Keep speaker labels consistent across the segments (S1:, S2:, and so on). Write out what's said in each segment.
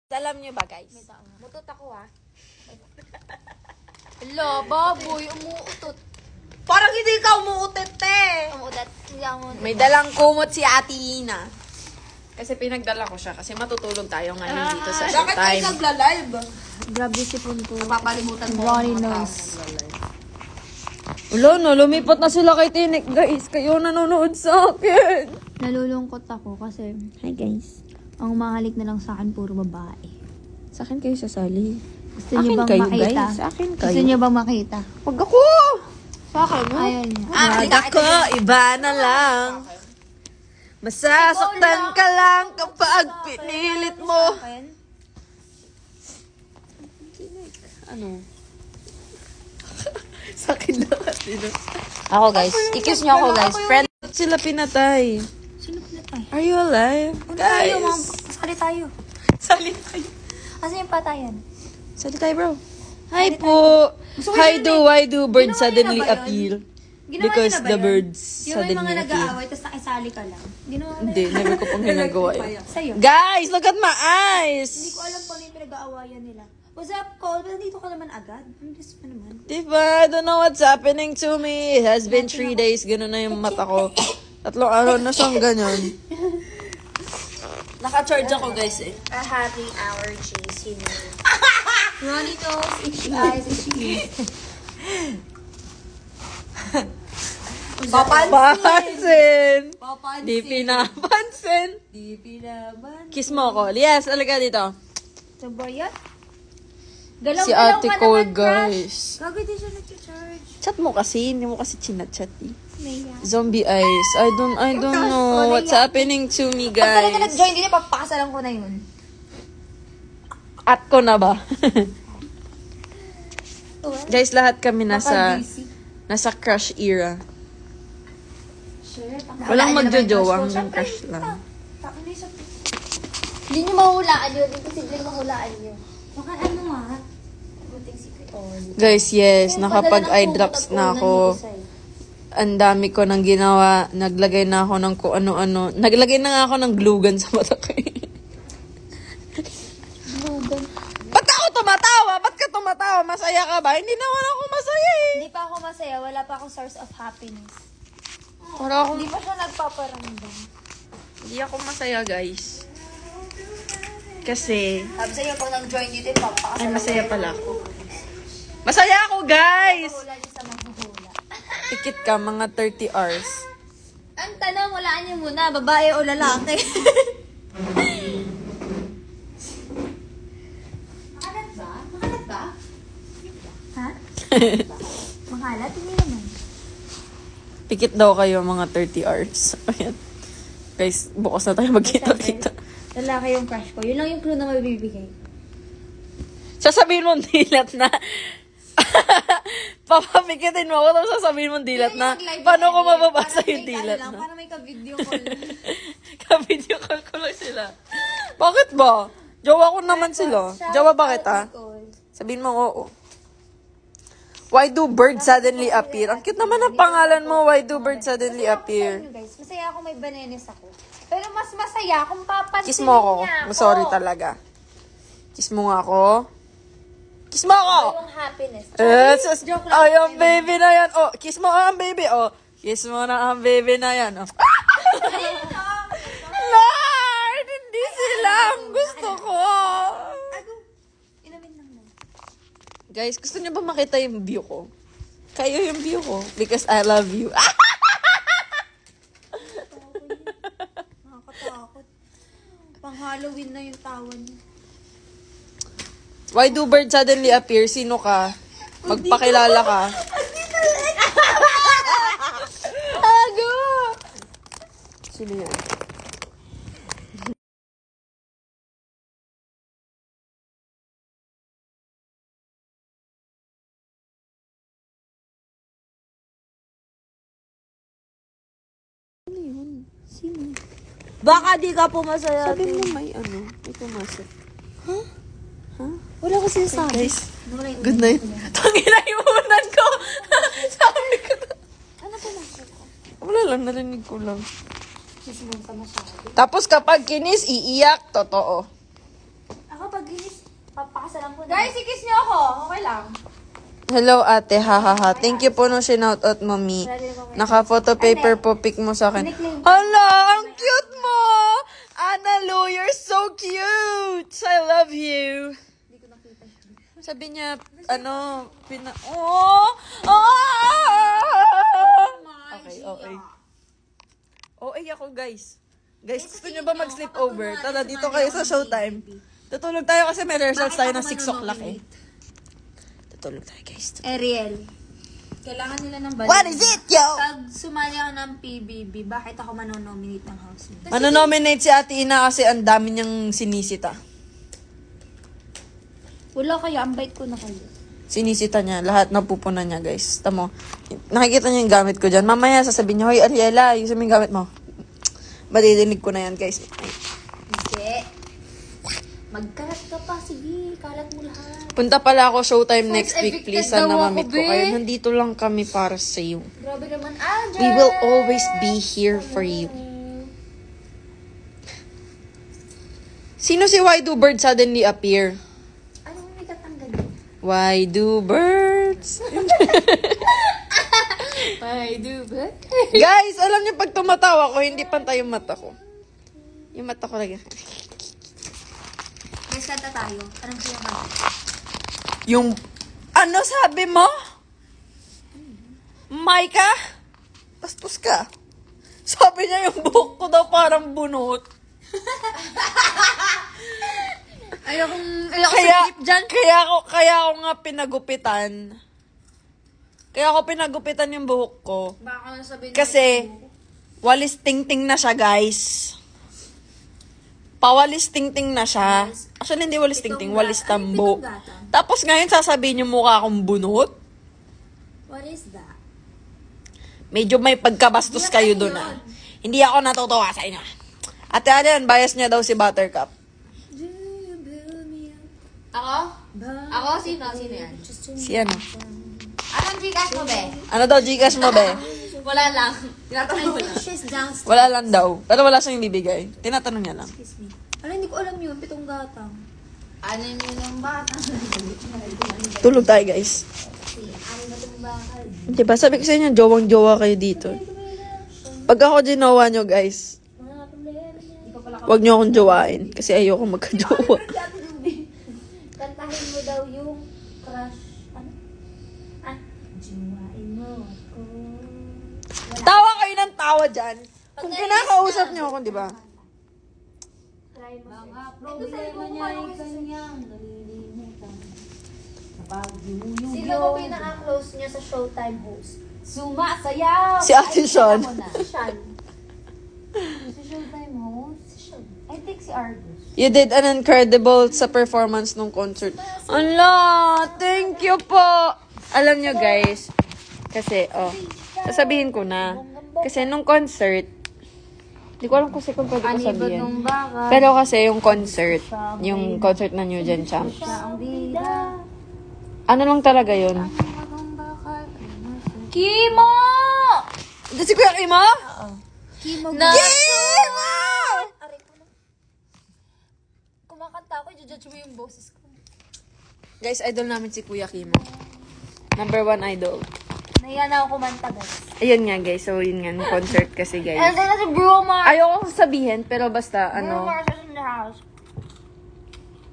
S1: Alam niyo ba, guys?
S2: Mutot ako, ha?
S3: Hello, baboy, umuutot.
S1: Parang hindi ka umuutot, te.
S3: Umuutot. Hindi ako umuutot.
S1: May dalang kumot si Ate Ina. Kasi pinagdala ko siya kasi matutulog tayo ngayon dito sa
S2: Bakit kayo
S1: Showtime.
S2: nagla-live?
S3: Grabe sipon ko.
S2: Papalimutan mo.
S3: Ronnie knows.
S1: Ulo, no, lumipat na sila kay Tinik, guys. Kayo nanonood sa akin.
S3: Nalulungkot ako kasi
S1: Hi, guys.
S3: ang mahalik na lang sa akin puro babae.
S1: Sa akin kayo sasali.
S3: Gusto niyo bang
S1: kayo,
S3: makita?
S1: guys. Sa akin kayo.
S3: Gusto niyo bang makita?
S1: Huwag ako!
S3: Sa akin, no? Ayaw niya.
S1: Huwag ako, iba na lang. Masasaktan ka lang kapag pinilit mo. Ano? Sa akin lahat.
S3: Ako, guys. I-kiss niyo ako, guys. Friend.
S1: Sila pinatay.
S3: Sino pinatay?
S1: Are you alive?
S3: Tayo,
S1: Guys.
S3: ma'am. Sali tayo.
S1: Sali tayo.
S3: Kasi yung patayan.
S1: Sali tayo, bro. Hi po. Hi do birds suddenly appeal. Because the birds suddenly
S3: Yung mga
S1: appeal.
S3: nag-aaway, tapos nakisali ka lang. Ginawa mo na
S1: Hindi, never ko pang ginagawa yun.
S3: sa'yo.
S1: Guys, look at my eyes!
S3: Hindi ko alam kung ano yung pinag-aawayan nila. What's up, Cole? Ba't nandito ka naman agad? Ang bilis pa naman.
S1: Diba? I don't know what's happening to me. It has been 3 days. Ganun na yung mata ko. 3 araw na siyang ganyan. Naka-charge ako, guys, eh.
S2: A happy allergies, you know.
S3: Ronnie knows, itchy eyes, itchy ears.
S1: Papansin!
S2: Papansin.
S1: Di pinapansin.
S2: Di pinaman.
S1: Kiss mo ako. Lias, alaga dito.
S3: So, Boyot?
S1: Si Ate Cole, guys.
S3: Gago din siya nag-charge.
S1: Chat mo kasi. Hindi mo kasi chinat-chat, eh.
S3: Maya.
S1: Zombie eyes. I don't know what's happening to me,
S3: Pag talaga
S1: guys.
S3: nag-join din niya, papakasalan ko na yun.
S1: At ko na ba? Guys, lahat kami nasa crush era. Walang magjo-jowang ng crush lang.
S3: Hindi niyo mahulaan yun. Imposible mahulaan yun. Baka ano ah. Buting secret.
S1: Guys, yes, nakapag-eye drops na ako. Ang dami ko nang ginawa. Naglagay na ako ng kung ano-ano. Naglagay na nga ako ng glue gun sa mata ko. Ba't ako tumatawa? Ba't ka tumatawa? Masaya ka ba? Hindi naman ako masaya eh.
S3: Hindi pa ako masaya. Wala pa akong source of happiness.
S1: Para ako,
S3: Hindi pa siya nagpaparamdam.
S1: hindi ako masaya, guys. Kasi,
S3: Sabi sa'yo, pag nag-join dito, papakasalan
S1: ay, masaya pala ako. Masaya ako, guys!
S3: Hula niyo sa mahuhula.
S1: Tikit ka, mga 30 hours.
S3: Ang tanong, walaan niyo muna, babae o lalaki? Makalat ba? Makalat ba? Ha? Makalat? Hindi naman.
S1: Pikit daw kayo mga 30 hours. Ayan. Guys, bukas na tayo magkita-kita.
S3: Lalaki yung crush ko. Yun lang yung clue na mabibigay.
S1: Sasabihin mo dilat na. Papapikitin mo ako tapos sasabihin mo dilat na. Paano ko mababasa yung dilat na?
S3: Para may ka-video call.
S1: Ka-video call ko lang sila. Bakit ba? Jowa ko naman sila. Jowa ba kita? Sabihin mo oo. Why do birds suddenly appear? Ang cute naman ang pangalan mo. Why do birds suddenly appear?
S3: Guys, masaya ako may bananas ako. Pero mas masaya kung papansinin
S1: Kiss mo ako.
S3: niya ako.
S1: Sorry talaga. Kiss mo nga ako. Kiss mo ako!
S3: Yung happiness.
S1: Joke lang. Ay, ang baby na yan. Oh, kiss mo ang baby. Oh, kiss mo na ang baby na yan. Oh. Lord! Hindi sila ang gusto ko.
S3: Inamin lang mo.
S1: Guys, gusto niyo ba makita yung view ko? Kayo yung view ko. Because I love you.
S3: Nakakatakot. Pang Halloween na yung tawa niya.
S1: Why do birds suddenly appear? Sino ka? Magpakilala ka. Ago! Sino yan? Sino?
S3: Baka di ka pumasaya.
S1: Sabi mo may may pumasok.
S3: Wala ko sinasabi.
S1: Guys, good night. Tangina yung unan ko. Sabi ko.
S3: Ano pumasok?
S1: Wala lang, narinig ko lang.
S3: Tapos
S1: Tapos kapag kinis, iiyak, totoo.
S3: Ako pag Pakasalan ko na.
S2: Guys, i-kiss niyo ako. Okay lang.
S1: Hello, ate. Ha, ha, ha. Thank you po nung shoutout mo, mi. Naka-photo paper po pic mo sa akin. Hala, ang cute mo! Anna Lu, you're so cute! I love you. Sabi niya, Oh! Okay, okay. Okay ako, guys. Guys, gusto niyo ba mag-sleepover? Tara, dito kayo sa showtime. Tutulog tayo kasi may rehearsals tayo ng 6 o'clock eh. Tutulog tayo, guys.
S2: Ariel. Kailangan nila ng balon.
S1: What is it, yo?
S2: Pag sumali ako ng PBB, bakit ako manonominate ng housemate?
S1: Manonominate si Ate Ina kasi ang dami niyang sinisita.
S3: Wala kayo, ang bait ko na kayo.
S1: Sinisita niya. Lahat napupunan niya, guys. Tamo. Nakikita niyo yung gamit ko dyan. Mamaya sasabihin niya, Hoy, Ariela, yung yung gamit mo. Madidinig ko na yan, guys.
S3: Hindi. Magkalat ka pa, sige. Kalat mo lahat.
S1: Punta pala ako showtime next week.
S2: evicted
S1: Please, sana
S2: daw ako,
S1: mamit ko
S2: be.
S1: kayo. Nandito lang kami para sa iyo.
S3: Grabe naman,
S1: We will always be here for you. Sino si Why Do Birds suddenly appear?
S3: Ano may katanggal?
S1: Why do birds?
S2: Why do ba?
S1: Guys, alam niyo pag tumatawa ko, hindi pantay yung mata ko. Yung mata ko lagi.
S3: Guys, kanta tayo. Anong kinakanta?
S1: Yung, ano sabi mo? Maika? Bastos ka. Sabi niya yung buhok ko daw parang bunot.
S2: Ayokong
S1: Kaya ako nga pinagupitan. Kaya ako pinagupitan yung buhok ko.
S2: Baka sabihin
S1: Kasi, walis tingting na siya, guys. Pawalis tingting na siya. Actually, hindi walis tingting, walis tambo. Tapos ngayon, sasabihin yung mukha akong bunot.
S3: What is that?
S1: Medyo may pagkabastos kayo doon, ah. Hindi ako natutuwa sa inyo. Ate Allen, bias niya daw si Buttercup.
S2: Ako? Ako? Sino? Sino yan?
S1: Si ano?
S2: Anong Gcash mo, be?
S1: Ano daw, Gcash mo, be?
S2: Wala lang. Tinatanong ko lang.
S3: She's downstairs.
S1: Wala lang daw. Pero wala siyang ibibigay. Tinatanong niya lang.
S3: Excuse me. Ala, hindi ko alam yun. Pitong gatang.
S2: Ano yun yung bata?
S1: Tulog tayo, guys.
S3: Ano ba itong bakal?
S1: Diba, sabi ko sa inyo, jowang-jowa kayo dito. Pag ako ginawa nyo, guys, wag nyo akong jowain. Kasi ayoko magka-jowa.
S3: Kantahin mo daw yung crush. Ano? Ah, juwain mo ako.
S1: Tawa kayo ng tawa dyan. Kung kinakausap nyo ako, di ba?
S3: Try mo.
S2: Mga problema niya ay kanyang nalilimutan.
S3: Sino mo pinaka-close niya sa Showtime host?
S2: Sumasayaw!
S1: Si Ate Sean.
S3: Si Sean.
S2: Si Showtime host?
S3: Si Sean.
S2: I think si Argus.
S1: You did an incredible sa performance nung concert. Ala, thank you po. Alam nyo, guys, kasi, sasabihin ko na. Kasi nung concert, di ko alam kung pwede ko sabihin.
S2: Nung baka.
S1: Pero kasi yung concert na New Gen Champs,
S2: Ang bida.
S1: ano lang talaga yun?
S2: Kimo!
S1: Hindi si Kuya Kimo?
S3: Kimo.
S2: Na-
S1: Kimo!
S3: Aray ko lang.
S2: Kumakanta ako, i-judge mo yung boses ko.
S1: Guys, idol namin si Kuya Kimo. Number 1 idol.
S3: Nahiya na ako kumanta, guys.
S1: Ayun nga, guys. So, yun nga, yung concert kasi,
S2: And
S1: guys.
S2: then si Bruno
S1: Ayoko sabihin, pero basta,
S2: Bruno
S1: ano,
S2: Mars is in the house.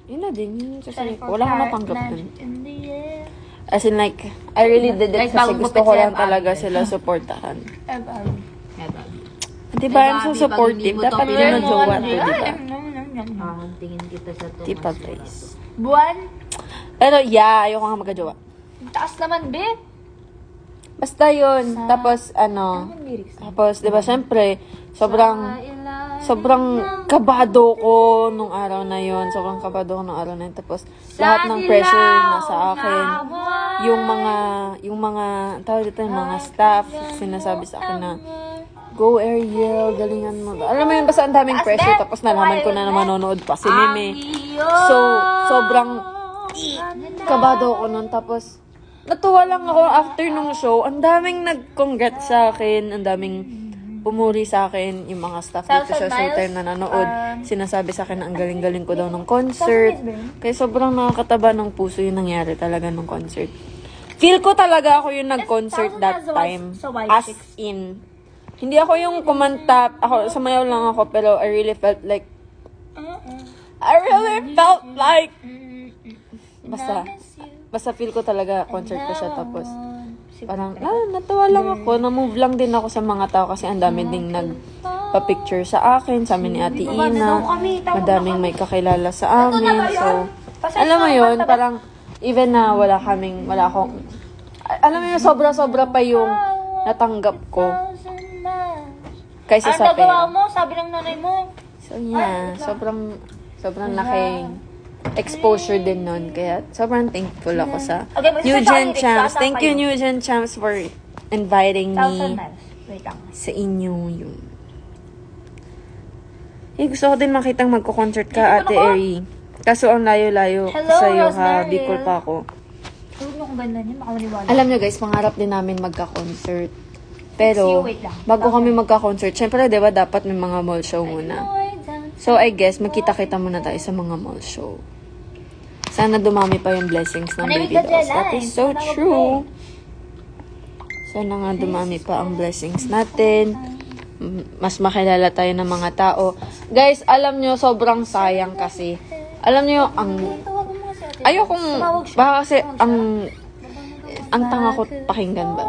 S1: yun na din. Yun kasi, wala akong natanggap dun.
S2: In the air.
S1: As in, like, I really did it
S2: Like,
S1: kasi
S2: bagong
S1: gusto ko
S2: gupit
S1: lang
S2: sila,
S1: talaga
S2: bagay.
S1: sila supportahan.
S2: Evan.
S1: Di ba, I'm so supportive. Dapat yun ang jowa to, di ba?
S2: Tingin kita sa to.
S1: Di pa, guys.
S2: Buwan?
S1: Pero, yeah, ayoko nga magka-jowa.
S2: Taas naman, be.
S1: Basta yun. Tapos, ano, tapos, di ba, syempre, sobrang kabado ko nung araw na yun. Sobrang kabado ko nung araw na yun. Tapos, lahat ng pressure na sa akin. Yung mga, tawag dito, yung mga staff, sinasabi sa akin na, go Ariel, galingan mo. Alam mo yun, basta ang daming pressure. Tapos nalaman ko na manonood pa si Meme. So, sobrang kabado ko nun. Tapos, natuwa lang ako after nung show. Ang daming nag-congrats sa akin. Ang daming pumuri sa akin yung mga staff dito sa Showtime na nanood. Sinasabi sa akin na ang galing-galing ko daw ng concert. Kaya sobrang nakakataba ng puso yung nangyari talaga ng concert. Feel ko talaga ako yung nag-concert that time. As in. Hindi ako yung kumanta. Ako, sumayaw lang ako, pero I really felt like basta feel ko talaga concert ko siya. Tapos parang natawa lang ako, na-move lang din ako sa mga tao kasi ang dami ding nagpa-picture sa akin, sa amin ni Ate Ina, madaming may kakilala sa amin. So alam mo yun, parang even na wala akong, alam mo yun, sobra-sobra pa yung natanggap ko kaysa sa pera.
S3: mo? Sabi ng nanay mo.
S1: So yeah, sobrang laking exposure din nun. Kaya sobrang thankful ako sa New Gen Champs. Thank you, New Gen Champs, for inviting me
S3: Wait lang.
S1: sa inyo yun. Gusto ko din makitang magko-concert ka, Ate Eri. Kaso ang layo-layo sa'yo ha, Bicol pa ako.
S3: Huwag mo kung ganda niya, makawaliwala.
S1: Alam nyo guys, pangarap din namin magka-concert. Pero, bago kami magka-concert, syempre, di ba, dapat may mga mall show muna. So, I guess, magkita-kita muna tayo sa mga mall show. Sana dumami pa yung blessings ng baby dolls. That is so true. Sana nga dumami pa ang blessings natin. Mas makilala tayo ng mga tao. Guys, alam nyo, sobrang sayang kasi. Alam nyo, baka kasi, ang tanga ko pakinggan ba?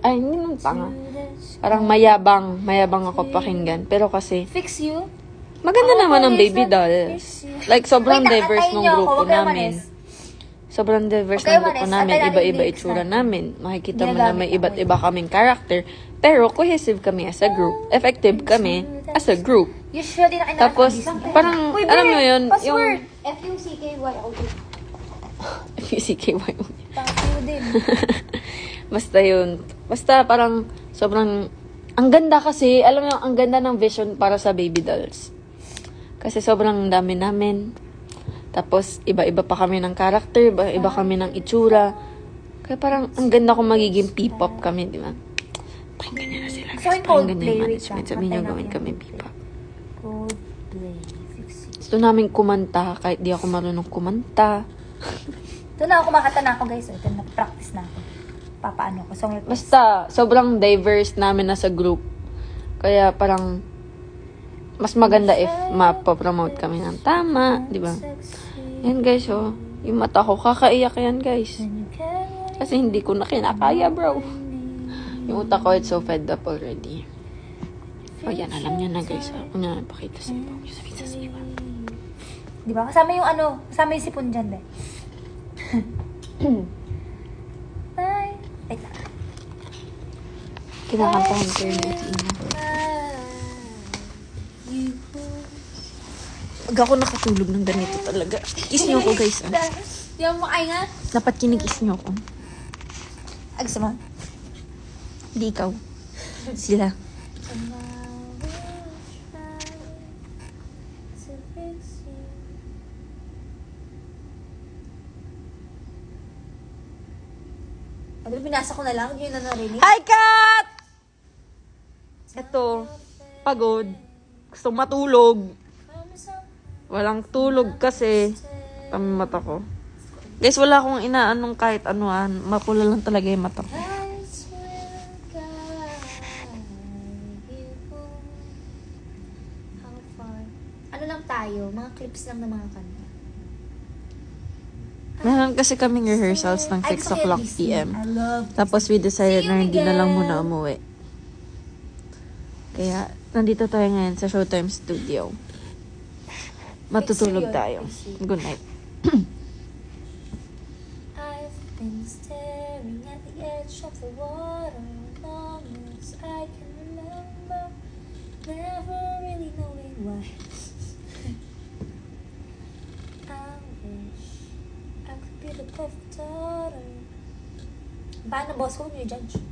S1: Ay, hindi naman tanga. Parang mayabang ako pakinggan. Pero kasi,
S3: Fix you?
S1: maganda naman ang baby dolls. Like, sobrang diverse ng grupo namin. Sobrang diverse ng grupo namin. Iba-iba itsura namin. Makikita mo na may iba't iba kaming character. Pero, cohesive kami as a group. Effective kami as a group.
S3: Usually,
S1: Tapos, parang, alam mo yun, yung...
S3: F-U-C-K-Y-O-D.
S1: F-U-C-K-Y-O.
S3: Tayo din.
S1: Basta yun. Basta parang sobrang... Ang ganda kasi, alam mo, ang ganda ng vision para sa baby dolls. Kasi sobrang dami namin. Tapos, iba-iba pa kami ng character, iba kami ng itsura. Kaya parang, ang ganda kung magiging P-pop kami, di ba? Pakinggan nyo na sila, guys. Pakinggan nyo yung management. Sabihin nyo gawin kami P-pop.
S3: Coldplay.
S1: Gusto namin kumanta, kahit di ako marunong kumanta.
S3: Ito na ako, kumakanta na ako, guys. Ito na, practice na ako. Papaano ko, song request.
S1: Basta, sobrang diverse namin na sa group. Kaya parang, mas maganda if mapapromote kami ng tama, di ba? Yan guys, oh. Yung mata ko, kakaiyak yan guys. Kasi hindi ko na kinakaya, bro. Yung utak ko, it's so fed up already. O yan, alam niyo na guys. Ako na pakita sa inyo. Yung sabihin sa inyo.
S3: Di ba? Kasama yung sipon dyan, be. Bye. Wait lang.
S1: Kinakantahan ko yung Ina. Pag ako nakatulog ng ganito talaga. Kiss niyo ako guys.
S3: Di mo makainga?
S1: Dapat kinikis niyo ako.
S3: Gusto mo?
S1: Hindi ikaw. Sila.
S3: Ano, binasa ko na lang, yun na narinig.
S1: Hi, Kat! Ito, pagod. Gusto matulog. Walang tulog kasi mata ko. Guys, wala akong inaanong kahit anuan. Mapula lang talaga yung mata ko.
S3: Ano lang tayo? Mga clips lang ng mga kanta.
S1: Meron kasi kaming rehearsals ng 6 o'clock p.m. Tapos we decided na hindi na lang muna umuwi. Kaya, nandito tayo ngayon sa Showtime Studio. Matutulog tayo. Good night.
S3: I've been staring at the edge of the water long as I can remember, never really knowing why. I wish I could be the perfect daughter. Paano boss ko? Yung judge.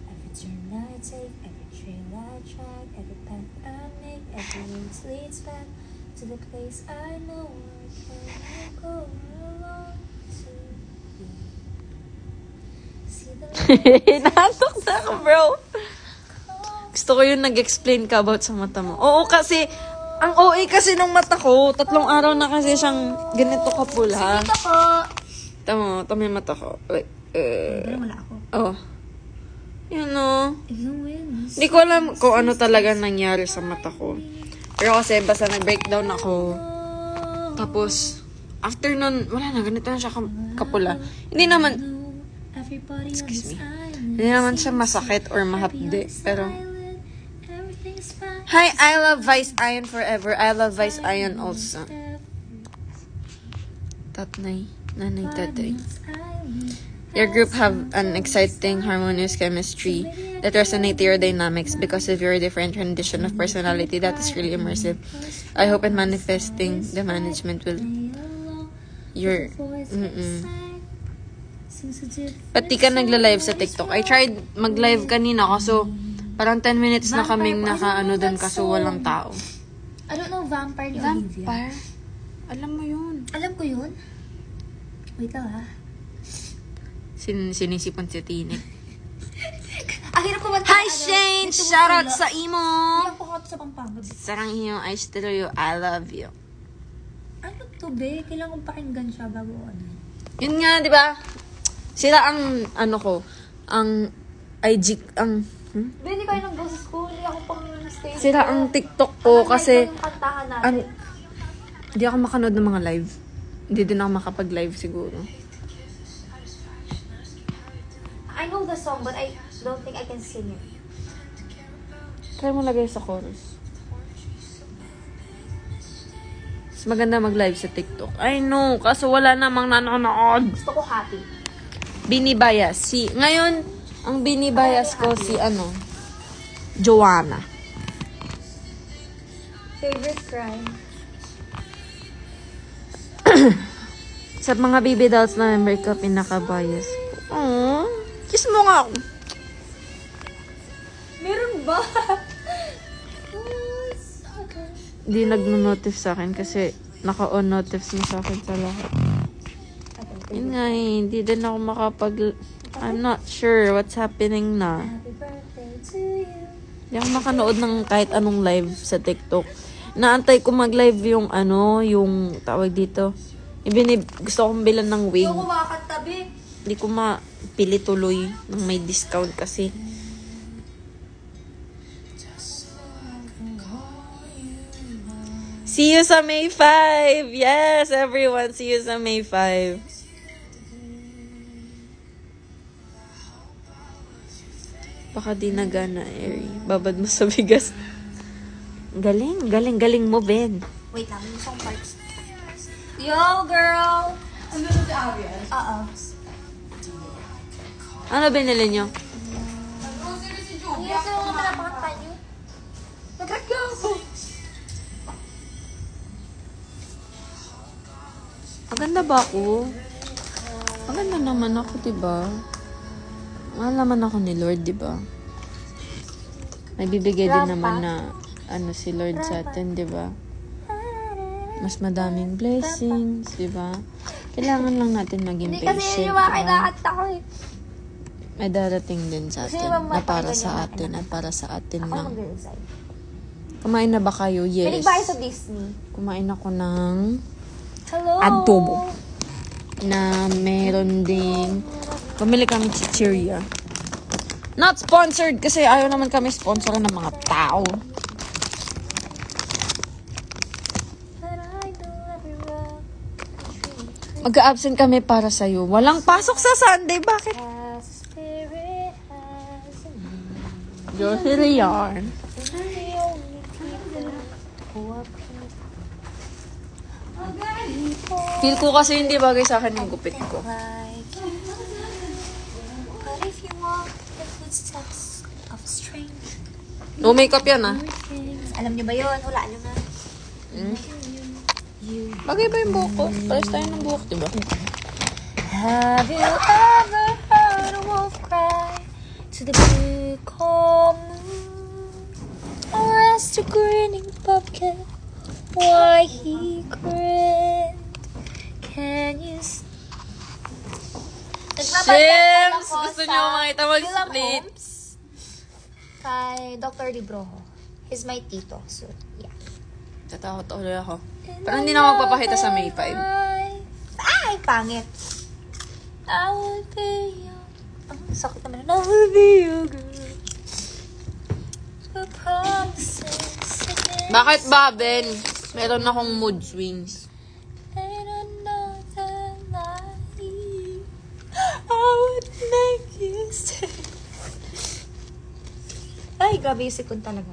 S3: Every turn I take, every trail I track, every path I make, every road leads back to the place I know I can go along to be. See the
S1: Naantok na ako, bro. Gusto ko yung nag-explain ka about sa mata mo. Oo, kasi, ang OA kasi ng mata ko. 3 araw na kasi siyang ganito kapula.
S2: Ito po.
S1: Tama yung mata ko. Wait.
S2: Wala ako.
S1: Oh. Yan o. Hindi ko alam kung ano talaga nangyari sa mata ko. Pero kasi basta nag-breakdown ako. Tapos, after nun, wala na, ganito na siya kapula. Hindi naman, excuse me. Hindi naman siya masakit or mahapdi. Pero, hi, I love Vice Iron forever. I love Vice Iron also. Tatnay. Nanay tatay. Your group have an exciting, harmonious chemistry that resonate to your dynamics because of your different rendition of personality. That is really immersive. I hope in manifesting the management will your Pati ka nagla-live sa TikTok. I tried mag-live kanina kaso parang 10 minutes na kaming naka-ano dun kaso walang tao.
S3: I don't know, Vampire ni Olivia.
S1: Vampire? Alam mo yun.
S3: Alam ko yun. Wait lang ha.
S1: Sinisipon si Tinik.
S3: Ang hirap ko
S1: Hi Shane! Shoutout sa imo!
S3: Hindi ako sa Pampanga.
S1: Sarang iyo, I still you, I love you.
S3: Ano to, be? Kailangan kong pakinggan siya bago ano.
S1: Yun nga, di ba? Sila ang, ano ko, ang IG, ang,
S3: Be, hindi kayo ng boses ko. Hindi ako pang stage.
S1: sila ang TikTok ko kasi,
S3: Yung kantahan
S1: ang,
S3: natin.
S1: hindi ako makanood ng mga live. Hindi din ako makapag-live siguro.
S3: I know the song, but I don't think I can sing it.
S1: Try mo lagay sa chorus. Mas maganda mag-live sa TikTok. I know, kaso wala namang nanonood.
S3: Gusto ko happy.
S1: Binibayas. Ngayon, ang binibayas ko si Joanna.
S3: Favorite crime?
S1: Sa mga baby dolls na member ko, pinaka-bias ko. Aww. Kiss mo nga ako.
S3: Meron ba?
S1: Hindi nagno-notif sa akin kasi naka-on notifs na sa akin sa lahat. Yun nga eh, hindi din ako I'm not sure what's happening na.
S3: Happy birthday to you.
S1: Hindi ako makanood ng kahit anong live sa TikTok. Naantay ko mag-live yung yung tawag dito. Gusto kong bilan ng wig.
S3: Hindi ako makakatabi.
S1: Hindi ko mapili tuloy ng may discount kasi. See you sa May 5! Yes, everyone! See you sa May 5. Baka di na gana, Eri. Babad mo sa bigas. Galing mo, Ben.
S3: Wait lang, yung song parts. Yo, girl! Ano na si Arias? Oo.
S1: Ano binili nyo?
S3: Ang yung song na pinapakanta nyo? Nag-rap ako!
S1: Maganda ba ako? Maganda naman ako, diba? Mahal naman ako ni Lord, diba? May bibigay din naman na si Lord sa atin, diba? Mas madaming blessings, diba? Kailangan lang natin maging
S3: Hindi kasi
S1: patient,
S3: yung mga
S1: diba?
S3: kinakanta ko eh.
S1: May darating din sa
S3: Kasi
S1: atin
S3: yung
S1: na para
S3: mapakinggan
S1: sa
S3: yung
S1: atin at para sa atin
S3: Ako
S1: lang.
S3: mag-resign.
S1: Kumain na ba kayo? Yes.
S3: Pinig ba kayo sa Disney?
S1: Kumain ako ng
S3: Hello!
S1: adobo. Na meron ding pumili kami chichirya. Not sponsored kasi ayaw naman kami sponsor ng mga tao. Mag-a-absent kami para sa'yo. Walang pasok sa Sunday. Bakit? Jocelyn yarn. Feel ko kasi hindi bagay sa akin yung gupit ko.
S3: But if you walk the footsteps of a stranger,
S1: No makeup yan ah.
S3: alam niyo ba yun? Hulaan niyo na.
S1: Bagay ba yung buhok ko? Pares tayo ng buhok, diba?
S3: Have you ever heard a wolf cry to the blue calm moon? Or asked a grinning bobcat why he grinned? Can you
S1: Shims! Gusto niyo makita mag-splits?
S3: Kay Dr. Librojo. He's my tito. So, yeah.
S1: Tatakot ulit ako. Parang hindi na ako magpapakita sa May 5.
S3: Ay, pangit. I would be your... Ang sakit naman. I would be your girl. The promises again.
S1: Bakit ba, Ben? Meron akong mood swings.
S3: And another life. I would make you stay. Ay, grabe yung sikon talaga.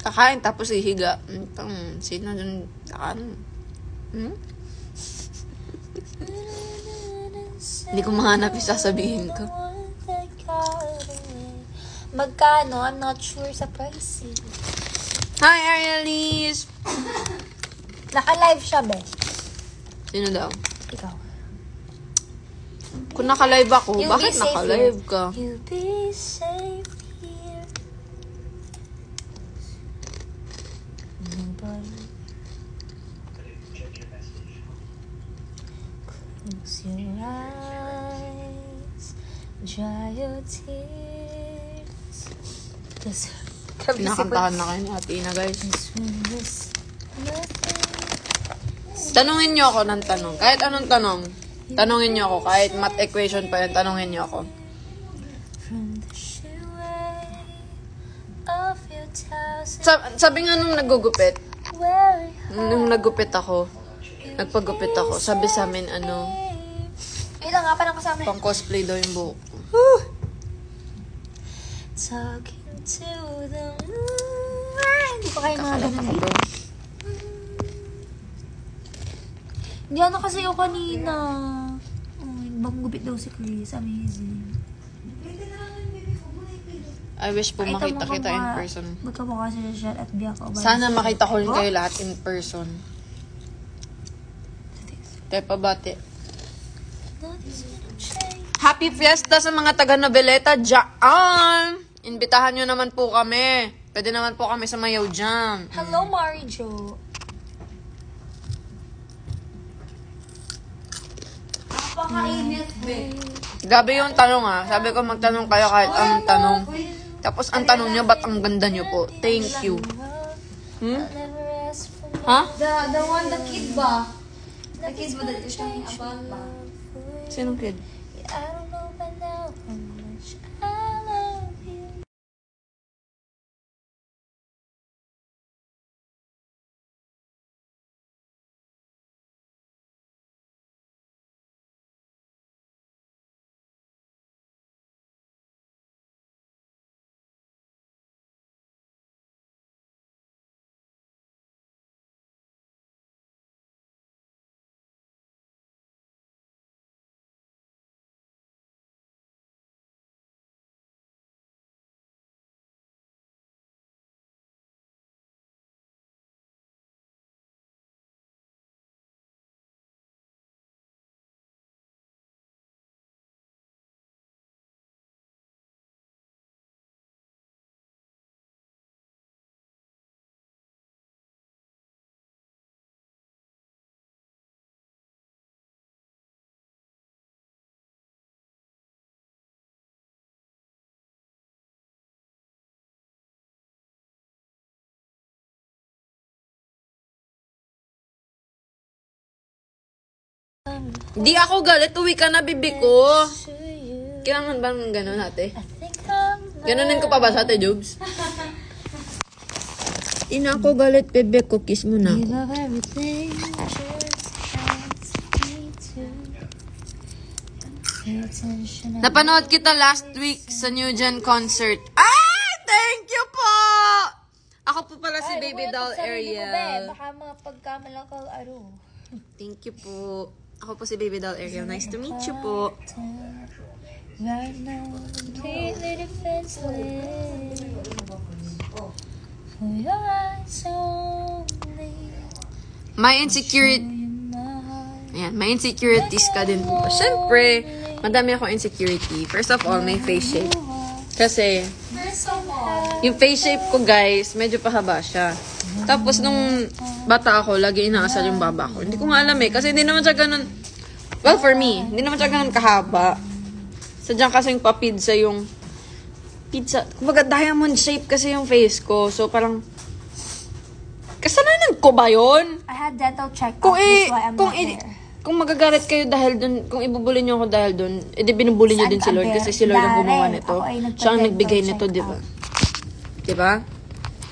S1: Kakain tapos ihiga. Sino dun? Hindi ko mahanap yung sasabihin ko.
S3: Magkano? I'm not sure sa pricing.
S1: Hi, Arielise!
S3: Naka-live siya, be.
S1: Sino daw?
S3: Ikaw.
S1: Kung naka-live ako,
S3: You'll
S1: bakit
S3: be safe
S1: naka-live
S3: here.
S1: ka?
S3: You'll be safe here. Nobody. Close your eyes. Dry your tears. Cause
S1: Pinakantahan na kayo ni Athena, guys.
S3: nothing.
S1: Tanungin niyo ako ng tanong. Kahit anong tanong. Tanungin niyo ako. Kahit math equation pa yan, tanungin niyo ako.
S3: From the shore of your thousand
S1: Sabi nga nung nagugupit,
S3: where
S1: nung nagupit ako, nagpagupit ako, sabi sa amin,
S3: ilang nga, parang kasama
S1: pang cosplay daw yung buhok ko.
S3: talking to the moon. Hindi pa kayo mga ganun
S1: Ako,
S3: dito.
S1: bro.
S3: Hindi ano kasi yung kanina. Bagupit daw si Chris. Amazing.
S1: I wish po
S3: Ay,
S1: makita
S3: tama
S1: kita
S3: ka
S1: in
S3: ba?
S1: person.
S3: Magkamukha sila siya at biyak ako.
S1: Sana makita ko rin kayo lahat in person. Tepa bate. Happy Fiesta sa mga taga Noveleta dyan! Imbitahan nyo naman po kami. Pwede naman po kami sa Mayaw Jam.
S3: Hello, Mari Jo.
S2: Napakainit, be.
S1: Grabe yung tanong Sabi ko magtanong kayo kahit anong tanong. Tapos ang tanong nyo, ba't ang ganda nyo po? Thank you. Ha?
S2: The one, the kid ba? The kids ba that you're talking about ba?
S1: Sinong kid?
S3: I don't know by now how much I love you.
S1: Di ako galit. Uwi ka na, bibi ko.
S3: To you.
S1: Kailangan bang gano'n ate?
S3: I think I'm
S1: Ganunin ko pa ba sa ate, Jobs? Di na ako galit, bebe ko. Kiss mo na
S3: You
S1: ako.
S3: love everything, just ask me to. Pay attention.
S1: Napanood kita last week sa New Gen concert. Ah! Thank you po! Ako po pala si Baby Doll Ariel.
S3: Baka mga pagkamalang aro.
S1: Thank you po. Ako po si Baby Doll Ariel. Nice to meet you po.
S3: Right now, completely defenseless. For your eyes only.
S1: My insecurity...
S3: In my heart.
S1: Ayan, may insecurities ka din po. Siyempre, madami akong insecurity. First of all, may face shape. Kasi,
S2: First of all,
S1: yung face shape ko, guys, medyo pahaba siya. Tapos, nung bata ako, lagi inaasal yung baba ko. Hindi ko nga alam kasi hindi naman siya ganun, well, for me, hindi naman siya ganun kahaba. So, Sadyang kasing pa-pizza yung pizza. Kumbaga, diamond shape kasi yung face ko. So, parang, kasalanan ko ba yun?
S3: I had dental check-up.
S1: Kung
S3: That's why I'm not there.
S1: kung magagalit kayo dahil dun, kung ibubuli niyo ako dahil dun, edi binubuli niyo din si Lord kasi si Lord ang gumawa nito. Siya ang nagbigay nito, di ba? Di ba?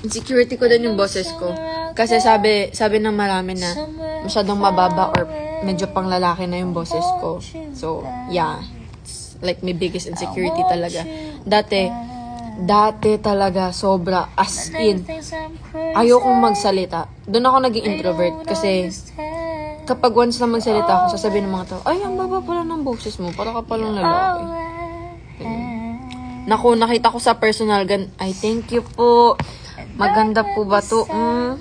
S1: Insecurity ko din yung boses ko. Kasi sabi ng marami na masyadong mababa or medyo pang lalaki na yung boses ko. So, yeah. It's like my biggest insecurity talaga. Dati talaga sobra as in ayokong magsalita. Doon ako naging introvert kasi kapag once na magsalita ako, sasabihin ng mga tao, ay, ang baba pala ng boses mo. Para ka palang lalaki. Naku, nakita ko sa personal gan. Ay, thank you po. Maganda po ba to?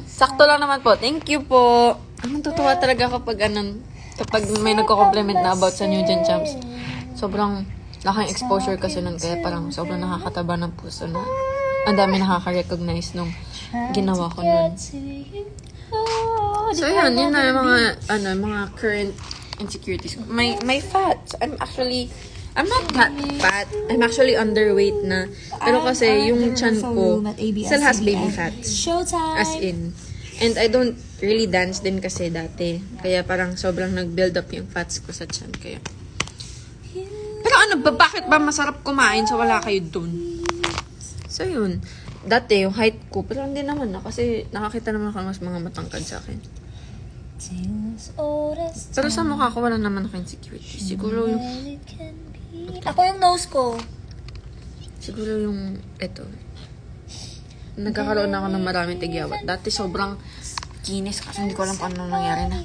S1: Sakto lang naman po. Thank you po. Ang tutuwa talaga kapag may nagko-compliment na about sa New Gen Champs. Sobrang laking exposure kasi nun. Kaya parang sobrang nakakataba ng puso na ang dami nakaka-recognize nung ginawa ko nun. So, yun na yung mga current insecurities. My fat. I'm not that fat. I'm actually underweight na. Pero kasi yung chan ko still has baby fats. As in. And I don't really dance din kasi dati. Kaya parang sobrang nag-build up yung fats ko sa chan. Kaya. Pero bakit ba masarap kumain sa wala kayo dun? So, yun. Dati, yung height ko, pero hindi naman na kasi nakakita naman ako ng mas mga matangkad sa akin. Pero sa mukha ko, wala naman ako insecurity. Siguro yung...
S3: Ako yung nose ko.
S1: Siguro yung... Ito. Nagkakaroon ako ng maraming tigyawat. Dati sobrang kinis kasi hindi ko alam paano nangyari na.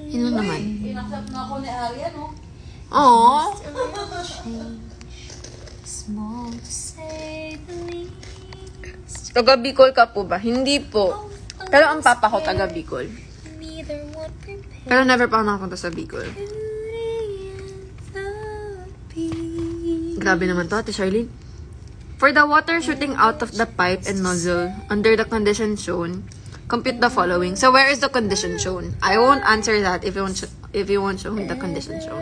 S1: Yun naman.
S2: Pinaksak na ako ni Aria, no?
S1: Aww.
S3: Small to say the least.
S1: Taga Bicol ka po ba? Hindi po. Pero ang papa ko taga Bicol.
S3: Neither one prepared.
S1: Pero never pa ako nakapunta sa Bicol. Grabe naman to, Ate Charlene. For the water shooting out of the pipe and nozzle under the condition shown, compute the following. So where is the condition shown? I won't answer that if you won't show me the condition shown.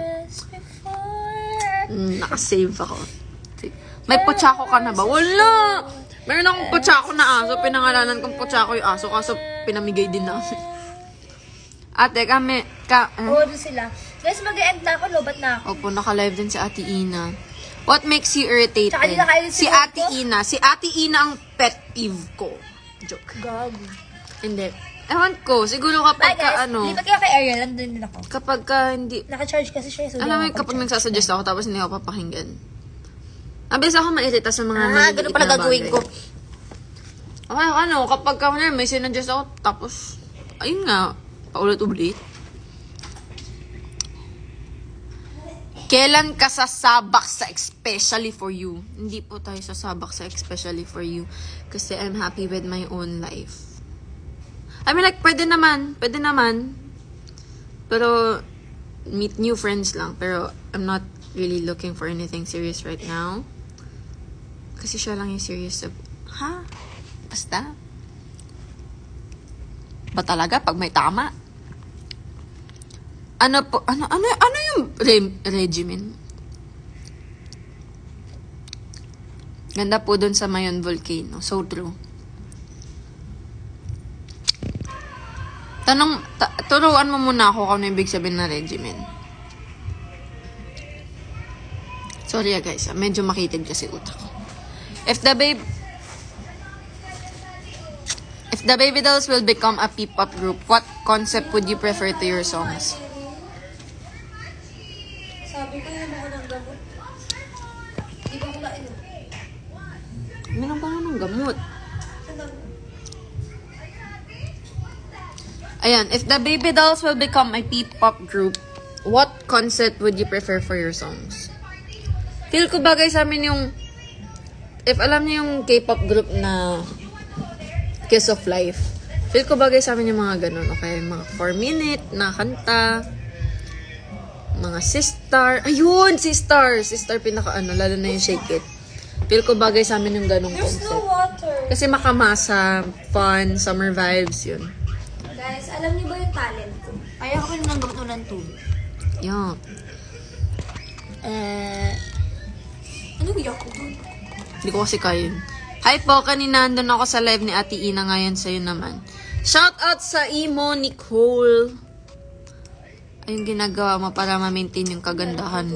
S1: Nakasave ako. May putsako ka na ba? Wala! Meron akong putsako na aso. Pinangalanan kong putsako yung aso. Kaso pinamigay din namin. Ate,
S3: Oo, doon sila. Guys, mag-e-end na ako. Lobat na ako.
S1: Opo, naka-live din si Ate Ina. What makes you irritated?
S3: Tsaka di nakain
S1: Si
S3: si
S1: Ate Ina. Si Ate Ina ang pet peeve ko. Joke.
S3: Gago.
S1: Hindi. Ewan ko. Siguro kapag
S3: Bye guys. Lipat kayo kay Ariel. Nandun din ako.
S1: Kapag ka hindi...
S3: Naka-charge kasi siya. So
S1: Alam mo, kapag nagsasuggest ako tapos hindi ako papakinggan. Abis ako mairita sa mga
S3: ganun pala gagawin ko.
S1: Okay, kapag may sinuggest ako, tapos, ayun nga, paulit-ulit. Kailan ka sasabak sa especially for you? Hindi po tayo sasabak sa especially for you. Kasi I'm happy with my own life. I mean, like, pwede naman. Pero, meet new friends lang. Pero, I'm not really looking for anything serious right now. Kasi siya lang yung serious. Ha? Basta? Ba talaga? Pag may tama? Ano yung regimen? Ganda po dun sa Mayon Volcano. So true. Turuan mo muna ako kung ano ibig sabihin na regimen. Sorry guys, medyo makitig kasi utak ko. If the Baby Dolls will become a P-pop group, what concept would you prefer to your songs?
S2: Sabi ko yung mga ng gamot. Di ba ko nainom?
S1: Meron pa nga ng gamot. Ayan, if the Baby Dolls will become a P-pop group, what concept would you prefer for your songs? Feel ko bagay sa amin yung, if alam niyo yung K-pop group na Kiss of Life, feel ko bagay sa amin yung mga ganun, okay? Mga 4-minute na kanta, mga Sistar, ayun, Sistar pinaka lalo na yung Shake It. Feel ko bagay sa amin yung ganung
S3: There's
S1: concept.
S3: no water.
S1: Kasi makamasa, fun, summer vibes, yun.
S3: Guys, alam niyo ba yung talent ko? Kaya ko rin ng tubig.
S1: Yeah.
S3: Ano iyak ko dun?
S1: Hindi ko kasi kaya yun. Hi po, kanina nandun ako sa live ni Ate Ina, ngayon sa'yo naman. Shout out sa Imo, Nicole. Ayun ginagawa mo para ma-maintain yung kagandahan.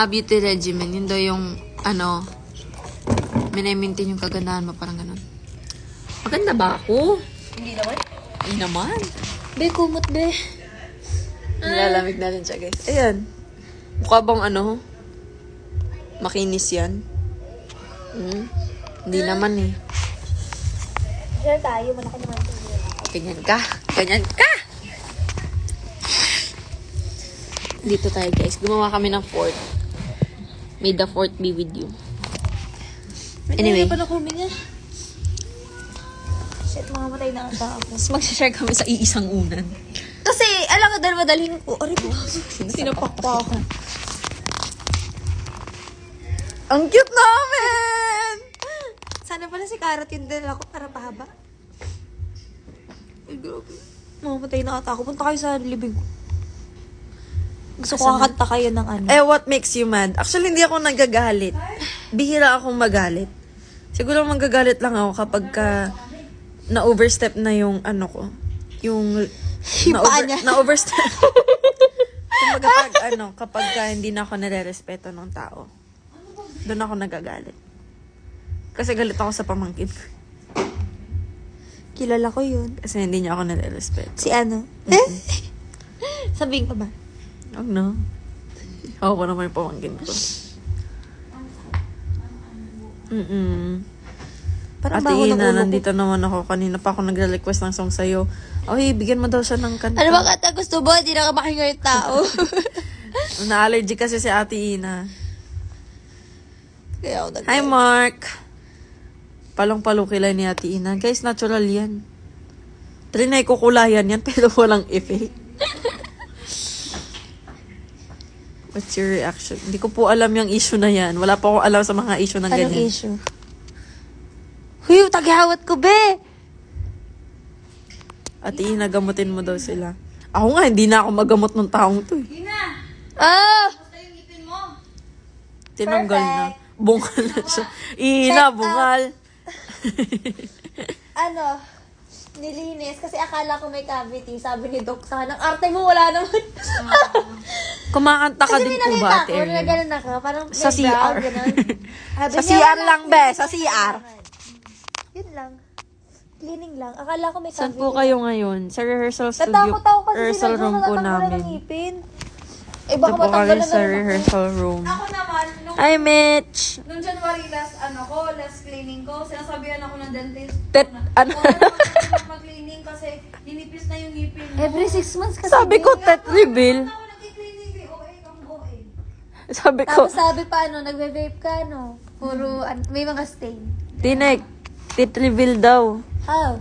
S1: Beauty regimen. Yun daw yung, maintain yung kagandahan mo, parang ganun. Maganda ba ako?
S3: Hindi naman.
S1: Hindi naman.
S3: Be, kumot be.
S1: Nilalamig natin siya, guys. Ayan. Mukha bang makinis yan? Hindi naman eh.
S3: Diyan tayo, malaki naman ito.
S1: Ganyan ka. Ganyan ka! Dito tayo, guys. Gumawa kami ng fort. May the fort be with you. Anyway.
S3: Hindi pa na huminga. Shit, mamamatay na ata ako.
S1: Mas mag-share kami sa iisang unan.
S3: Kasi, alam ka, dahil madaling ko. Aray po.
S1: Sinapak pa ako. Ang cute namin!
S3: Sana pala si Carrot yung din ako para pahaba. Ay, grabe. Mamamatay na ata ako. Punta kayo sa libing ko. Gusto ko kakanta kayo ng ano.
S1: What makes you mad? Actually, hindi ako nagagalit. Bihira akong magalit. Siguro magagalit lang ako kapag na-overstep na yung ko. Yung na-overstep. Kumbaga kapag hindi na ako nare-respeto ng tao. Doon ako nagagalit. Kasi galit ako sa pamangkin ko.
S3: Kilala ko yun.
S1: Kasi hindi niya ako nare-respeto.
S3: Si ano? Sabihin ko ba?
S1: Oh no. Ako naman yung pamangkin ko.
S3: Parang
S1: Ate
S3: baho ng
S1: Ina,
S3: ulo ko.
S1: nandito naman ako. Kanina pa ako nagre-request ng song sa'yo. Okay, bigyan mo daw siya ng kanta.
S3: Ano ba kata gusto mo? Hindi na ka makinga yung tao.
S1: Na-allergy kasi si Ate Ina.
S3: Kaya ako nag-
S1: Hi, Mark! Palong-palo kilay ni Ate Ina. Guys, natural yan. Trinay ko kulayan yan, pero walang effect. What's your reaction? Hindi ko po alam yung issue na yan. Wala pa akong alam sa mga issue ng
S3: Anong
S1: ganyan.
S3: issue? Huy, taghawat ko, be!
S1: Ate Ina, gamutin mo daw sila. Ako nga, hindi na ako magamot ng taong to eh.
S3: Ah!
S1: Tinanggal na. Bungal na siya. Ina, bungal.
S3: Ano? Nilinis kasi akala ko may cavity. Sabi ni Doc sa akin, ang arte mo wala naman.
S1: Kumakanta ka
S3: Kasi
S1: din
S3: may
S1: po
S3: nakita
S1: ba,
S3: ko,
S1: Ate
S3: na
S1: Ariel?
S3: gano'n ako. Parang
S1: Sa
S3: may brown,
S1: CR.
S3: ganun. Sabi
S1: Sa
S3: niya,
S1: CR
S3: wala.
S1: lang, be. Sa CR.
S3: Yun lang. Cleaning lang. Akala ko may
S1: Saan
S3: cavity.
S1: po kayo ngayon? Sa rehearsal studio.
S3: Natakot ako kasi
S1: Rehearsal room po
S3: natatanggalan ng
S1: namin.
S3: ngipin. Eh,
S1: Ito
S3: baka
S1: po kami
S3: matanggalan
S1: sa
S3: na rin ako.
S1: rehearsal room.
S2: Ako naman, nung
S1: Hi, Mitch!
S2: January last cleaning ko, sinasabihan ako ng dentist.
S1: Ano?
S2: Mag-cleaning kasi ninipis na yung ngipin mo.
S3: Every 6 months kasi.
S1: Sabi ko, tet reveal.
S2: Ako nag-cleaning, OA kang OA.
S1: Sabi ko,
S3: Tapos sabi pa, nagbe-vape ka, Puro, may mga stain.
S1: Tinek, tit reveal daw.
S3: How?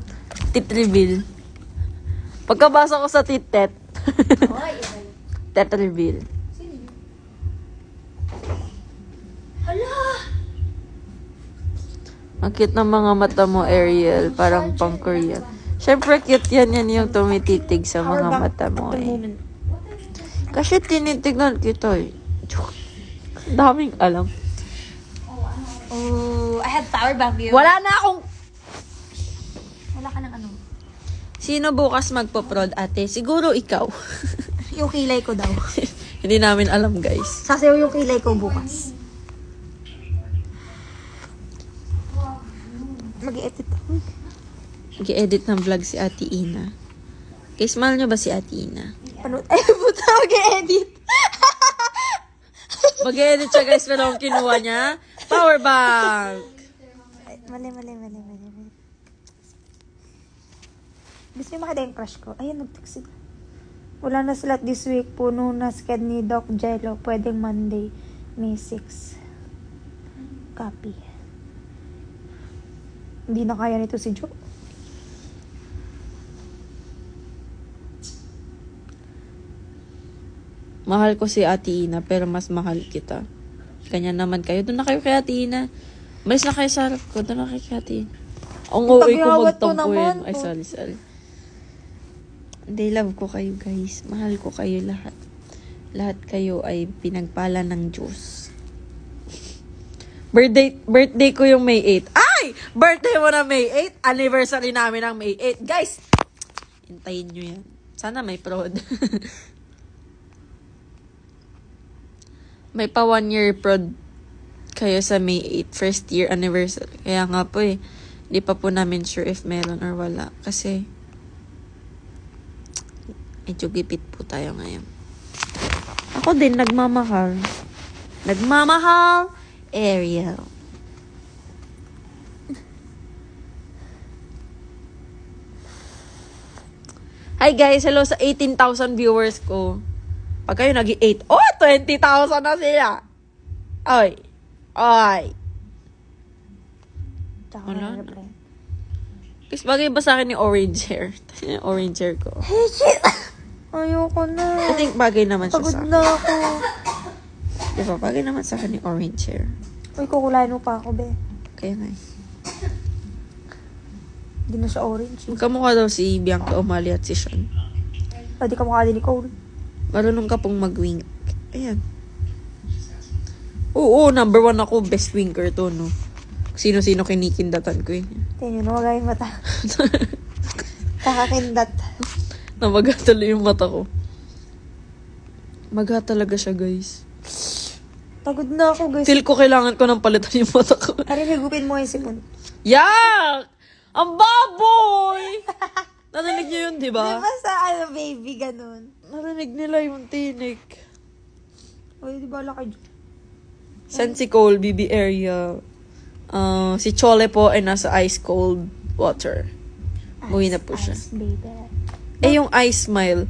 S1: Tit reveal. Pagkabasa ko sa titet.
S3: Oy,
S1: Tet reveal.
S3: hala!
S1: Ang cute ng mga mata mo, Ariel. Parang pang Korean. Siyempre, cute yan. Yan yung tumititig sa mga mata mo eh. Kasi tinitignan kita eh. Daming alam.
S3: Oh, I have power bank view.
S1: Wala na akong...
S3: Wala ka ng ano.
S1: Sino bukas magpo-prod, ate? Siguro ikaw.
S3: Yung kilay ko daw.
S1: Hindi namin alam, guys.
S3: Sasayaw yung kilay ko bukas. Mag-edit ako.
S1: Mag-edit ng vlog si Ate Ina. Guys, mahal nyo ba si Ate Ina?
S3: Ano? Ay, puta, mag-edit.
S1: Mag-edit siya, guys, pero ang kinuha niya, power bank!
S3: Mali. Gusto niyo makita yung crush ko? Ayun, nag-text sila. Wala na slot this week. Puno na sked ni Doc Jello. Pwedeng Monday, May 6. Copy. Hindi na kaya nito si Joe.
S1: Mahal ko si Ate Ina, pero mas mahal kita. Kanya naman kayo. Doon na kayo kay Ate Ina. Malis na kayo sa harap ko. Doon na kayo kay Ate Ina. Ang uwi ko
S3: Taghawat ko
S1: magtampo yun.
S3: naman.
S1: Ay, sorry. Hindi, love ko kayo, guys. Mahal ko kayo lahat. Lahat kayo ay pinagpala ng Diyos. Birthday ko yung May 8. Ay! Birthday mo na May 8. Anniversary namin ng May 8. Guys, hintayin nyo yan. Sana may prod. May pa 1 year prod kayo sa May 8. First year anniversary. Kaya nga po hindi pa po namin sure if meron or wala. Kasi medyo gipit po tayo ngayon. Ako din, nagmamahal. Nagmamahal, Ariel. Hi guys, hello sa 18,000 viewers ko. Pag kayo nag-8, 20,000 na sila. Ay.
S3: Tsaka
S1: Wala
S3: na
S1: na.
S3: reply.
S1: Guys, bagay ba sa akin yung orange hair? Orange hair ko.
S3: Hey, shit! Ayoko na.
S1: I think bagay naman siya
S3: Pagod
S1: sa akin.
S3: na ako.
S1: Diba, bagay naman sa akin yung orange hair.
S3: Uy, kukulain mo pa ako, be.
S1: Kaya nga.
S3: Hindi na siya orange.
S1: Magkamukha daw si Bianca Umali at si Sean.
S3: Pwede ka mukha din ni Cole.
S1: Marunong ka pong mag-wink. Ayan. Oo, number 1 ako. Best winker to, no? Sino-sino kinikindatan ko eh.
S3: Tingnan nyo, nawagay yung mata. Kakakindat.
S1: Namaga tuloy yung mata ko. Maga talaga siya, guys.
S3: Pagod na ako, guys.
S1: Feel ko kailangan ko ng palitan yung mata ko.
S3: Arin, higupin mo yung sipon.
S1: Yak! Ang baboy! Narinig niyo yun, di ba?
S3: Diba sa, baby, ganun?
S1: Narinig nila yung tinik.
S3: Uy, di ba laki dyan?
S1: San si Cole, BB area. Si Chole po ay nasa ice cold water. Buhay na po siya.
S3: Ice, baby.
S1: Eh, yung ice smile.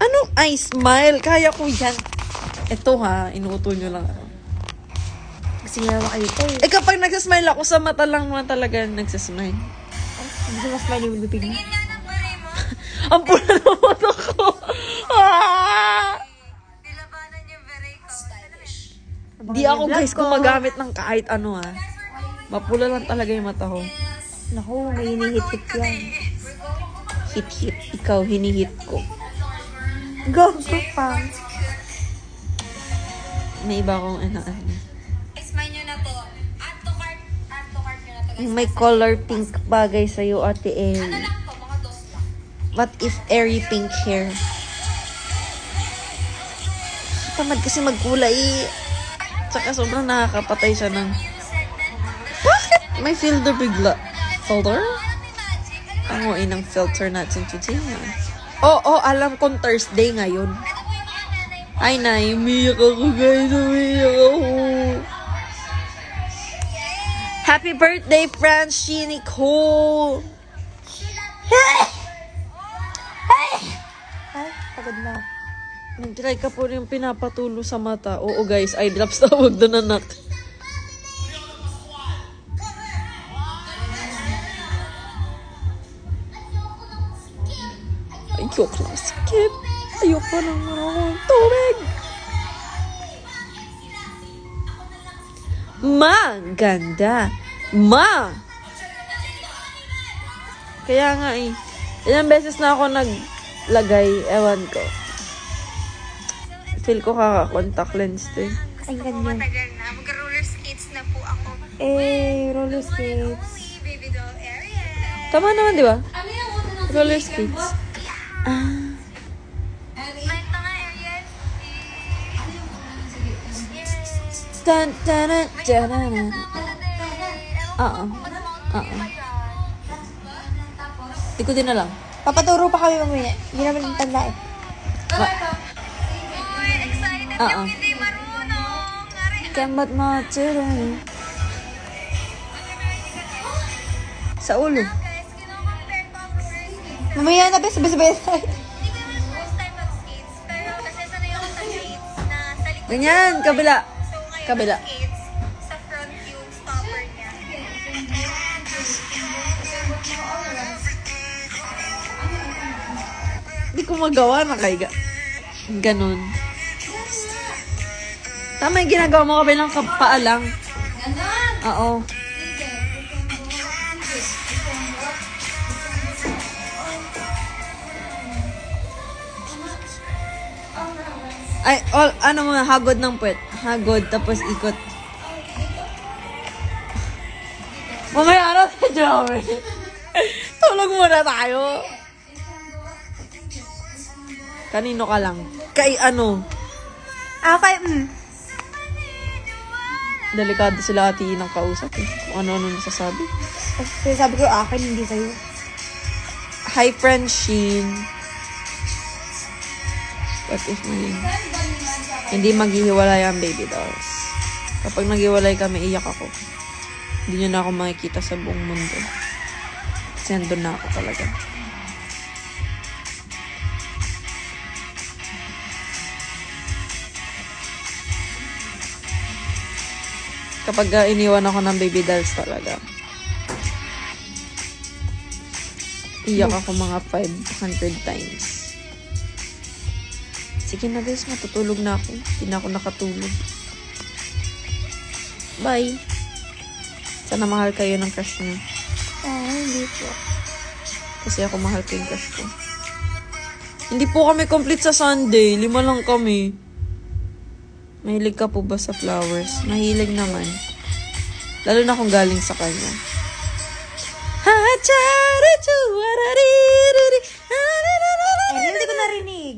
S1: Anong ice smile? Kaya ko yan. Ito ha, inuuto nyo lang ako.
S3: Kasi nga makita eh.
S1: Eh, kapag nagsasmile ako, sa mata lang naman talaga nagsasmile.
S3: Hindi mas mali yung bibig mo.
S1: Ang pula ng mata ko. Ah! Di ako guys gumagamit ng kahit ano ha. Mapula lang talaga yung mata ko.
S3: Naku, may hinihit-hit yan.
S1: Hit-hit. Ikaw, hinihit ko.
S3: Go pa.
S1: May iba akong ano.
S2: Smile nyo na to. Add to cart nyo na to.
S1: Yung may color pink bagay sa'yo, Ate Airy.
S2: Ano lang to, mga dos lang.
S1: What if airy pink hair? Tamad kasi magkulay. Tsaka sobrang nakakapatay siya ng... Bakit? May filter bigla. Filter? Ang ng filter natin today. Oo, alam kong Thursday ngayon. Ay, Nay, umiyak ako guys. Umiyak ako. Happy birthday, Frenchie Nicole!
S3: Ay, pagod na.
S1: Nag-try ka po rin pinapatulo sa mata. Oo guys, eye drops na. Huwag doon anak. Ayoko lang skip. Ayoko lang ng tubig. Maganda. Kaya nga eh. Ilang beses na ako naglagay. Ewan ko. Feel ko kaka-contact lens to eh.
S3: Ay, ganyan.
S2: Matagal na. Mag-roller skates na po ako.
S3: Eh, roller skates.
S2: Uy, baby doll area.
S1: Tama naman, di ba?
S2: Ano yung uto ng
S1: Roller skates.
S2: Ito nga, Ariel.
S1: Tan, tanan, tananan. Oo. Oo. Di ko din alam.
S3: Papaturo pa kami mamaya. Hindi naman tanda eh.
S2: Uy, excited
S1: Oo.
S2: yung hindi marunong.
S1: Kambat matuloy. Sa ulo.
S2: Guys, kino-compare ko ang roller skates.
S3: Mamaya na, bes.
S2: Hindi ko naman first time mag-skates. Pero kasi sanay ako sa skates na sa likod.
S1: Ganyan, kabila.
S2: So ngayon,
S1: Kabila.
S2: skates, sa front yung stopper niya.
S1: Hindi ko magawa na kay ganun. Tama yung ginagawa mo kabilang paalang. Oo. Ay, ano mo, hagod ng puwet. Hagod, tapos ikot. Mamaya na sa Joey. Tulog muna tayo. Kanino ka lang? Kay ano?
S3: Okay,
S1: Delikado sila ati ng kausap eh. Kung ano-ano nasasabi.
S3: Kasi sabi ko, akin, hindi sa'yo.
S1: Hi, friend Sheen. What if hindi maghihiwalay ang baby dolls? Kapag naghiwalay kami, iyak ako. Hindi nyo na ako makikita sa buong mundo. Kasi andun na ako talaga. Kapag iniwan ako ng baby dolls talaga. Iyak ako mga 500 times. Sige na guys, matutulog na ako. Hindi na ako nakatulog. Bye! Sana mahal kayo ng crush niyo.
S3: Hindi po.
S1: Kasi ako mahal ko yung crush ko. Hindi po kami complete sa Sunday. 5 lang kami. Mahilig ka po ba sa flowers? Mahilig naman. Lalo na kung galing sa kanya.
S3: Hindi ko narinig.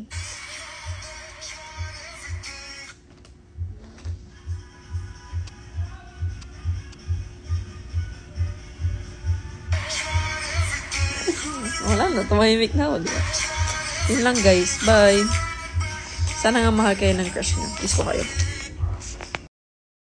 S1: Wala na, tumahimik na ako, di ba? Yun lang guys, bye. Sana nga mahal kayo ng crush niyo. Kiss ko kayo.